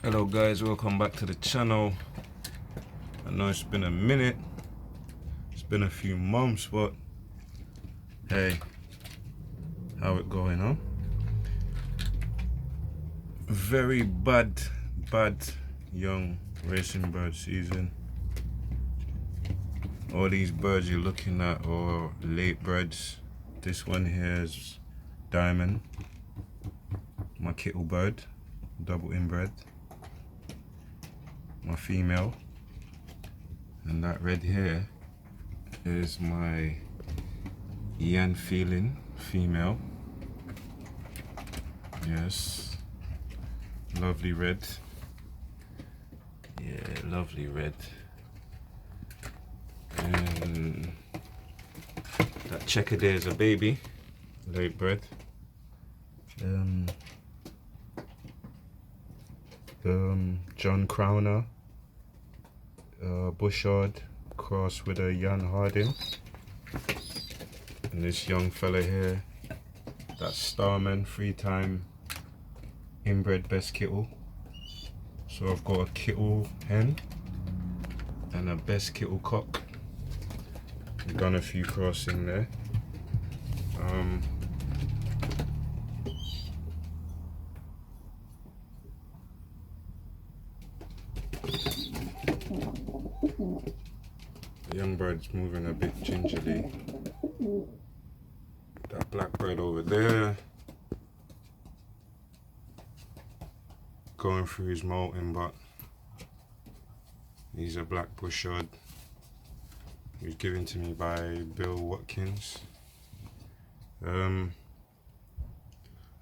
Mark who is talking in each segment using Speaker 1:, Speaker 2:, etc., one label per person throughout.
Speaker 1: Hello guys, welcome back to the channel. I know it's been a minute, it's been a few months, but hey, how it going, huh? Very bad young racing bird season. All these birds you're looking at are late breds. This one here is Diamond, my kittle bird, double inbred, my female, and that red here is my Yan feeling female. Yes, lovely red. Yeah, lovely red. And that checker there is a baby, late bred. John Crowner, Bushard cross with a Jan Harding, and this young fella here, that's Starman, 3-time inbred best kittle. So I've got a kittle hen and a best kittle cock. We've done a few crossing there. The young bird's moving a bit gingerly. That blackbird over there going through his molting, but he's a black bushard. He was given to me by Bill Watkins. I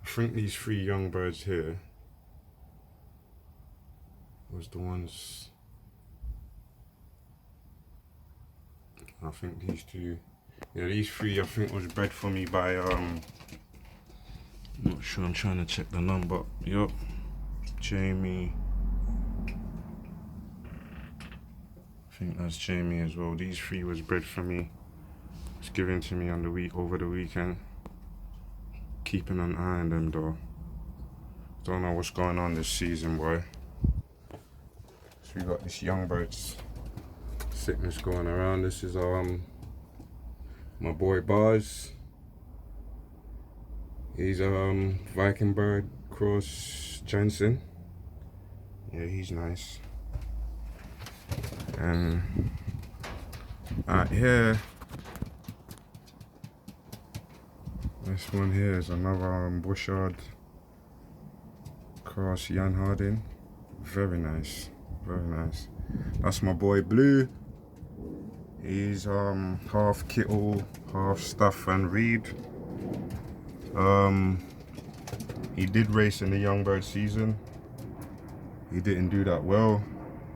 Speaker 1: think these 3 young birds here was the ones. I think these 2, yeah, these 3 I think was bred for me by I'm not sure, I'm trying to check the number. Yup, Jamie. I think that's Jamie as well. These 3 was bred for me. It's given to me on the over the weekend. Keeping an eye on them though. Don't know what's going on this season, boy. So we got this young birds sickness going around. This is my boy Bars. He's Viking bird cross Jensen. Yeah, he's nice. And out here, this one here is another Bushard cross Jan Harding. Very nice, very nice. That's my boy Blue. He's half kittle, half stuff and reed. He did race in the young bird season. He didn't do that well.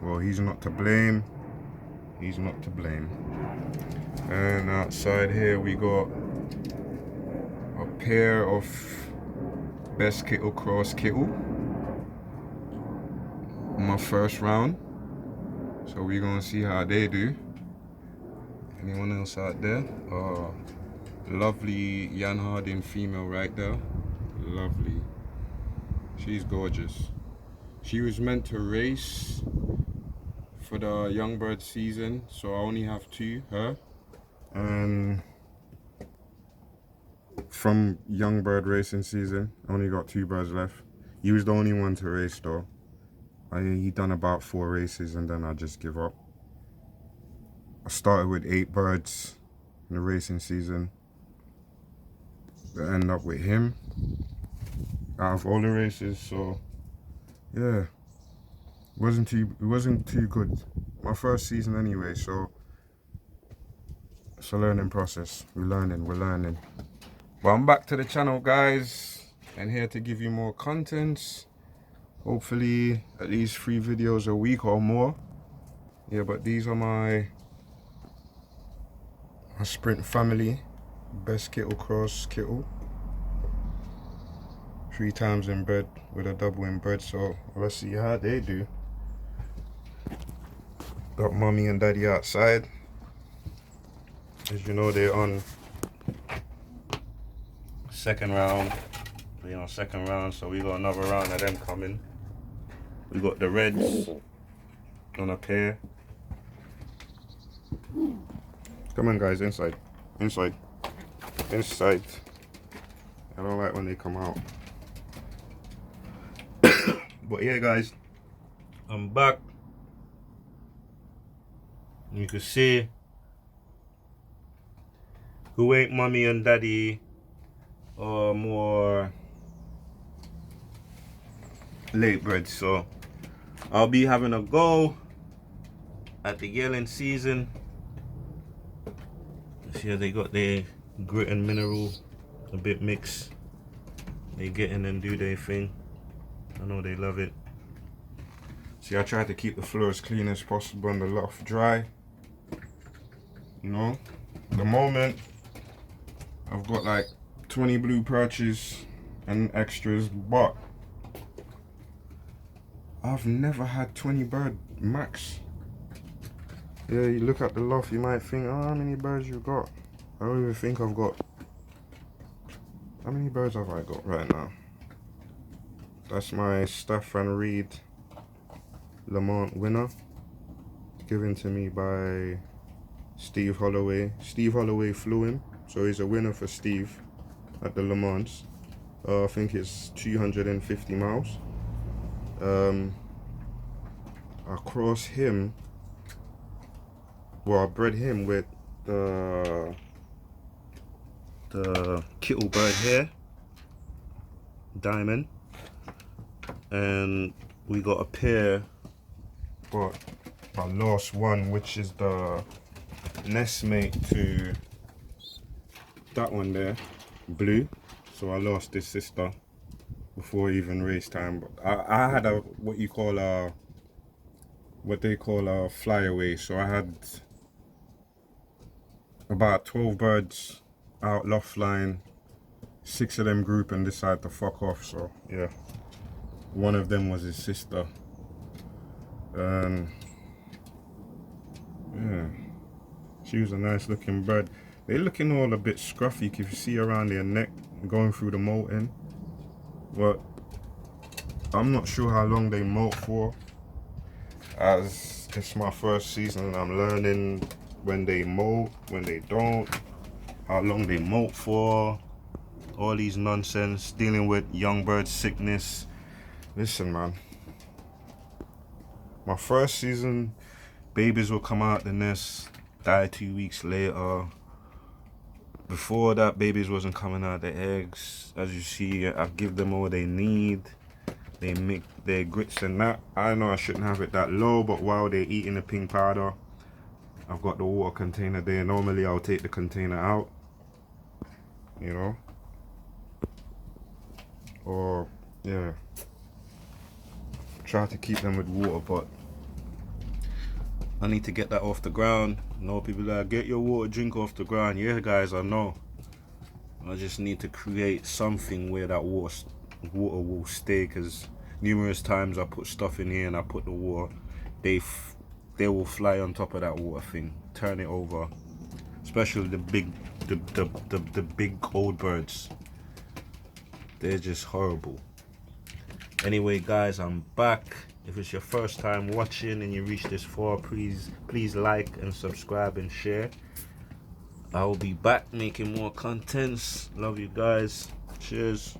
Speaker 1: Well, he's not to blame. He's not to blame. And outside here we got a pair of best kittle cross kittle. My first round. So we're gonna see how they do. Anyone else out there? Oh, lovely Jan Harding female right there. Lovely. She's gorgeous. She was meant to race for the young bird season, so I only have 2, her. And from young bird racing season, I only got 2 birds left. He was the only one to race though. He done about 4 races and then I just give up. I started with 8 birds in the racing season. I end up with him out of all the races, so yeah. It wasn't too good. My first season anyway, so it's a learning process. We're learning. But I'm back to the channel, guys, and here to give you more contents. Hopefully at least 3 videos a week or more. Yeah, but these are my Sprint family best kittle cross kittle. 3 times inbred with a double inbred, so let's see how they do. Got mommy and daddy outside. As you know, they're on second round, so we got another round of them coming. We got the reds on a pair. Come on guys, inside. Inside. Inside. I don't like when they come out. But yeah guys, I'm back. You can see who ain't mommy and daddy or more late bred. So I'll be having a go at the yelling season. See how they got their grit and mineral a bit mixed. They get in and do their thing. I know they love it. See, I try to keep the floor as clean as possible and the loft dry. You know, at the moment I've got like 20 blue perches and extras, but I've never had 20 bird max. Yeah, you look at the loft, you might think, oh, how many birds you got? I don't even think I've got. How many birds have I got right now? That's my Staff and Reed Lamont winner, given to me by Steve Holloway. Steve Holloway flew him, so he's a winner for Steve at the Le Mans. I think it's 250 miles. Across him, well, I bred him with the kittle bird here, Diamond, and we got a pair, but I lost one, which is the nest mate to that one there, Blue. So I lost this sister before even race time. But I had a what they call a flyaway. So I had about 12 birds out loft line, 6 of them group and decided to fuck off. So yeah, one of them was his sister. Yeah, she was a nice looking bird. They're looking all a bit scruffy if you see around their neck going through the molting. But I'm not sure how long they molt for, as it's my first season and I'm learning when they molt, when they don't, how long they molt for, all these nonsense, dealing with young bird sickness. Listen man, my first season, babies will come out the nest, die 2 weeks later. Before that, babies wasn't coming out the eggs. As you see, I give them all they need. They make their grits and that. I know I shouldn't have it that low, but while they're eating the pink powder, I've got the water container there. Normally I'll take the container out, you know, or yeah, try to keep them with water, but I need to get that off the ground. No, people like, get your water drink off the ground. Yeah guys, I know. I just need to create something where that water will stay, because numerous times I put stuff in here and I put the water, they will fly on top of that water thing, turn it over, especially the big old birds. They're just horrible. Anyway guys, I'm back. If it's your first time watching and you reach this far, please like and subscribe and share. I will be back making more contents. Love you guys. Cheers.